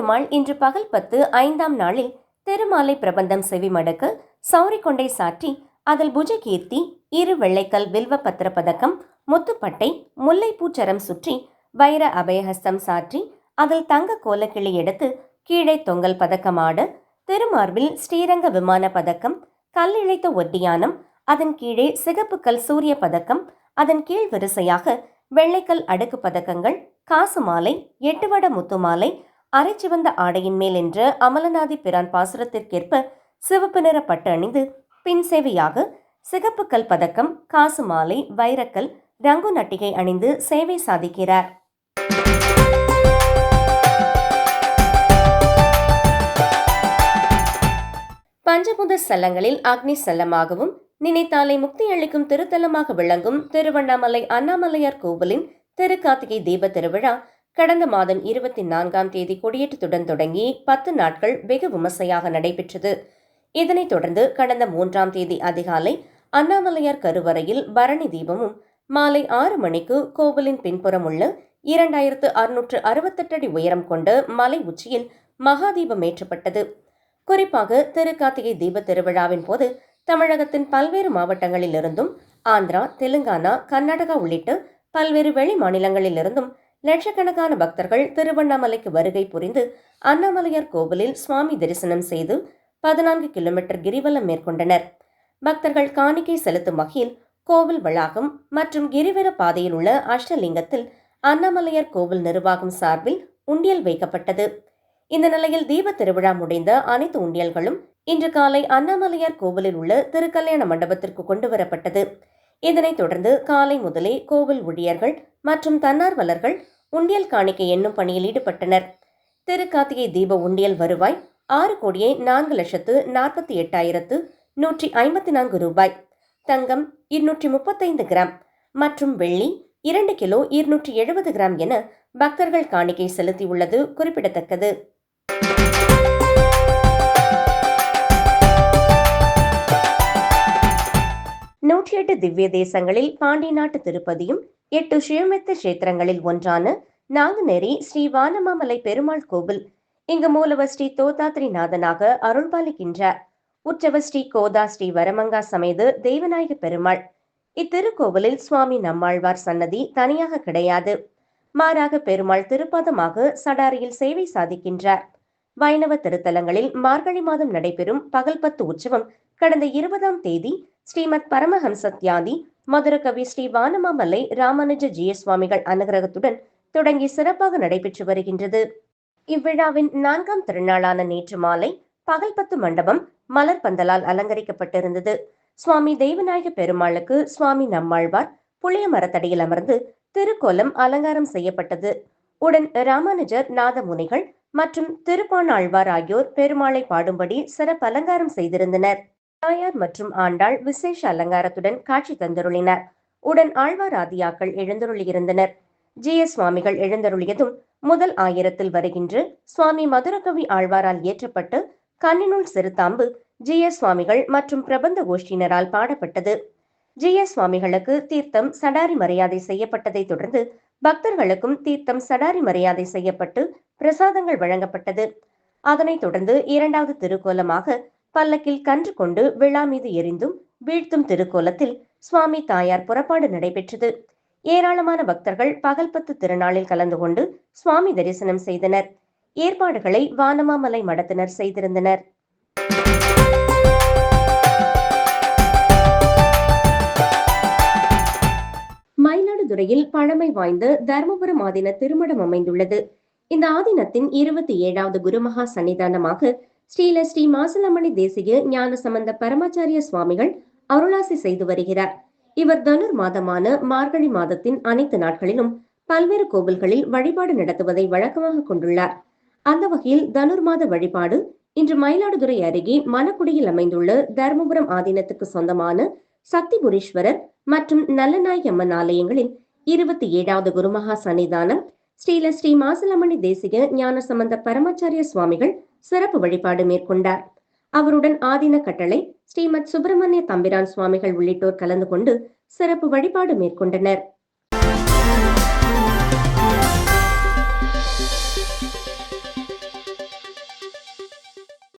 பெருமாள் இன்று பகல் 10 நாளில் திருமாலை பிரபந்தம் செவிமடுக்க சௌரி கொண்டை சாற்றி அதில் புஜகீர்த்தி, 2 வெள்ளைக்கல் வில்வ பத்திர பதக்கம், முத்துப்பட்டை, முல்லைப்பூச்சரம் சுற்றி வைர அபயஹஸ்தம் சாற்றி அதில் தங்க கோலக்கிளி எடுத்து கீழே தொங்கல் பதக்கமாட திருமார்பில் ஸ்ரீரங்க விமான பதக்கம், கல்லிழைத்த ஒட்டியானம், அதன் கீழே சிகப்பு கல் சூரிய பதக்கம், அதன் கீழ் வரிசையாக வெள்ளைக்கல் அடுக்கு பதக்கங்கள், காசு மாலை, 8 வட முத்து மாலை, அரைச்சிவந்த ஆடையின் மேல் என்ற அமலநாதி பிரான் பாசுரத்திற்கேற்ப சிவப்பு நிற பட்டு அணிந்து பின் சேவையாக சிகப்பு கல் பதக்கம், காசு மாலை, வைரக்கல், ரங்கு நட்டிகை அணிந்து சேவை சாதிக்கிறார். பஞ்சபூத ஸ்தலங்களில் அக்னி ஸ்தலமாகவும் நினைத்தாலை முக்தி அளிக்கும் திருத்தலமாக விளங்கும் திருவண்ணாமலை அண்ணாமலையார் கோவிலின் திருக்கார்த்திகை தீப திருவிழா கடந்த மாதம் 24 கொடியேற்றத்துடன் தொடங்கி 10 நாட்கள் வெகு விமர்சையாக நடைபெற்றது. இதனைத் தொடர்ந்து கடந்த 3 அதிகாலை அண்ணாமலையார் கருவறையில் பரணி தீபமும், மாலை 6 மணிக்கு கோவிலின் பின்புறம் உள்ள 2668 அடி உயரம் கொண்ட மலை உச்சியில் மகாதீபம் ஏற்றப்பட்டது. குறிப்பாக திருக்கார்த்திகை தீப திருவிழாவின் போது தமிழகத்தின் பல்வேறு மாவட்டங்களில் இருந்தும், ஆந்திரா, தெலுங்கானா, கர்நாடகா உள்ளிட்ட பல்வேறு வெளி மாநிலங்களிலிருந்தும் லட்சக்கணக்கான பக்தர்கள் திருவண்ணாமலைக்கு வருகை புரிந்து அண்ணாமலையார் கோவிலில் சுவாமி தரிசனம் செய்து 14 கிலோமீட்டர் கிரிவலம் மேற்கொண்டனர். பக்தர்கள் காணிக்கை செலுத்தும் வகையில் கோவில் வளாகம் மற்றும் கிரிவல பாதையில் உள்ள அஷ்டலிங்கத்தில் அண்ணாமலையார் கோவில் நிர்வாகம் சார்பில் உண்டியல் வைக்கப்பட்டது. இந்த நிலையில் தீப திருவிழா முடிந்த அனைத்து உண்டியல்களும் இன்று காலை அண்ணாமலையார் கோவிலில் உள்ள திருக்கல்யாண மண்டபத்திற்கு கொண்டு வரப்பட்டது. இதனைத் தொடர்ந்து காலை முதலே கோவில் ஊழியர்கள் மற்றும் தன்னார்வலர்கள் உண்டியல் காணிக்கை எண்ணும் பணியில் ஈடுபட்டனர். திருக்கார்த்திகை தீப உண்டியல் வருவாய் 6,48,148,154 ரூபாய், தங்கம் 235 கிராம் மற்றும் வெள்ளி 2 கிலோ 270 கிராம் என பக்தர்கள் காணிக்கை செலுத்தியுள்ளது குறிப்பிடத்தக்கது. நூற்றி 8 திவ்ய தேசங்களில் பாண்டி நாட்டு திருப்பதியும் 8 ஸ்ரீமெத்த கஷேத்திரங்களில் ஒன்றான நாங்குநேரி ஸ்ரீ வானமாமலை பெருமாள் கோவில் இங்கு மூலவர் ஸ்ரீ தோதாத்ரிநாதனாக அருள்பாலிக்கின்றார். உற்சவர் ஸ்ரீ கோதா ஸ்ரீ வரமங்கா சமேத தெய்வநாயக பெருமாள். இத்திருக்கோவிலில் சுவாமி நம்மாழ்வார் சன்னதி தனியாக கிடையாது. மாறாக பெருமாள் திருப்பாதமாக சடாரியில் சேவை சாதிக்கின்றார். வைணவ திருத்தலங்களில் மார்கழி மாதம் நடைபெறும் பகல் 10 உற்சவம் கடந்த 20 ஸ்ரீமத் பரமஹம்சத்யாதி மதுரகவி ஸ்ரீ வானமாமலை ராமானுஜ ஜிஎஸ் சுவாமிகள் அனுகிரகத்துடன் தொடங்கி சிறப்பாக நடைபெற்று வருகின்றது. இவ்விழாவின் 4ஆம் திருநாளான நேற்று மாலை பகல் 10 மண்டபம் மலர் பந்தலால் அலங்கரிக்கப்பட்டிருந்தது. சுவாமி தெய்வநாயக பெருமாளுக்கு சுவாமி நம்மாழ்வார் புளிய மரத்தடியில் அமர்ந்து திருக்கோலம் அலங்காரம் செய்யப்பட்டது. உடன் ராமானுஜர், நாதமுனிகள் மற்றும் திருப்பாணாழ்வார் ஆகியோர் பெருமாளை பாடும்படி சிறப்பு அலங்காரம் செய்திருந்தனர். தாயார் மற்றும் ஆண்டாள் விசேஷ அலங்காரத்துடன் காட்சி தந்தருளினார். உடன் ஆழ்வார் ஆதியாக்கள் எழுந்தருளியிருந்தனர். ஜிஎஸ் சுவாமிகள் எழுந்தருளியதும் முதல் ஆயிரத்தில் வருகின்ற சுவாமி மதுரகவி ஆழ்வாரால் இயற்றப்பட்டு கண்ணினுள் சிறுதாம்பு ஜிஎஸ் சுவாமிகள் மற்றும் பிரபந்த கோஷ்டியினரால் பாடப்பட்டது. ஜிஎஸ் சுவாமிகளுக்கு தீர்த்தம் சடாரி மரியாதை செய்யப்பட்டதை தொடர்ந்து பக்தர்களுக்கும் தீர்த்தம் சடாரி மரியாதை செய்யப்பட்டு பிரசாதங்கள் வழங்கப்பட்டது. அதனைத் தொடர்ந்து 2வது திருக்கோலமாக பல்லக்கில் கன்று கொண்டு விழா மீது எரிந்தும் வீழ்த்தும் திருக்கோலத்தில் சுவாமி தாயார் புறப்பாடு நடைபெற்றது. ஏராளமான பக்தர்கள் பகல் 10 திருநாளில் கலந்து கொண்டு சுவாமி தரிசனம் செய்தனர். ஏற்பாடுகளை வானமாமலை மடத்தினர் செய்திருந்தனர். மயிலாடுதுறையில் பழமை வாய்ந்த தர்மபுரம் ஆதீன திருமணம் அமைந்துள்ளது. இந்த ஆதீனத்தின் 27வது குருமகா சன்னிதானமாக ஸ்ரீல ஸ்ரீ மாசிலாமணி தேசிக ஞான சம்பந்த பரமாச்சாரிய சுவாமிகள் அருளாசி செய்து வருகிறார். இவர் தனுர் மாதமான மார்கழி மாதத்தின் அனைத்து நாட்களிலும் பல்வேறு கோவில்களில் வழிபாடு நடத்துவதை வழக்கமாக கொண்டுள்ளார். அந்த வகையில் தனுர் மாத வழிபாடு இன்று மயிலாடுதுறை அருகே மணக்குடியில் அமைந்துள்ள தர்மபுரம் ஆதீனத்துக்கு சொந்தமான சக்திபுரீஸ்வரர் மற்றும் நல்லநாயகி அம்மன் ஆலயங்களில் 27வது குருமகா சன்னிதானம் ஸ்ரீல ஸ்ரீ மாசிலாமணி தேசிக ஞான சம்பந்த பரமாச்சாரிய சுவாமிகள் சிறப்பு வழிபாடு மேற்கொண்டார். அவருடன் ஆதீன கட்டளை ஸ்ரீமத் சுப்பிரமணிய தம்பிரான் சுவாமிகள் உள்ளிட்டோர் கலந்து கொண்டு சிறப்பு வழிபாடு மேற்கொண்டனர்.